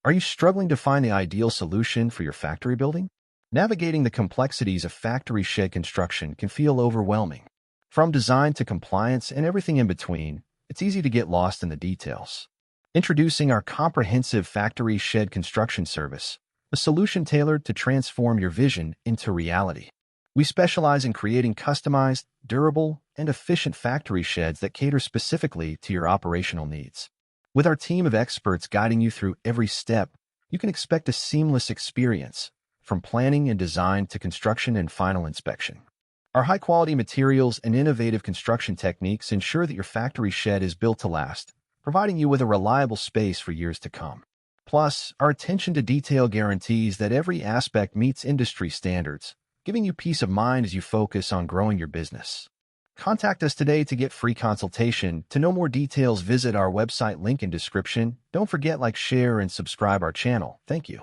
Are you struggling to find the ideal solution for your factory building? Navigating the complexities of factory shed construction can feel overwhelming. From design to compliance and everything in between, it's easy to get lost in the details. Introducing our comprehensive factory shed construction service, a solution tailored to transform your vision into reality. We specialize in creating customized, durable, and efficient factory sheds that cater specifically to your operational needs. With our team of experts guiding you through every step, you can expect a seamless experience, from planning and design to construction and final inspection. Our high-quality materials and innovative construction techniques ensure that your factory shed is built to last, providing you with a reliable space for years to come. Plus, our attention to detail guarantees that every aspect meets industry standards, giving you peace of mind as you focus on growing your business. Contact us today to get free consultation. To know more details, visit our website link in description. Don't forget, like, share, and subscribe our channel. Thank you.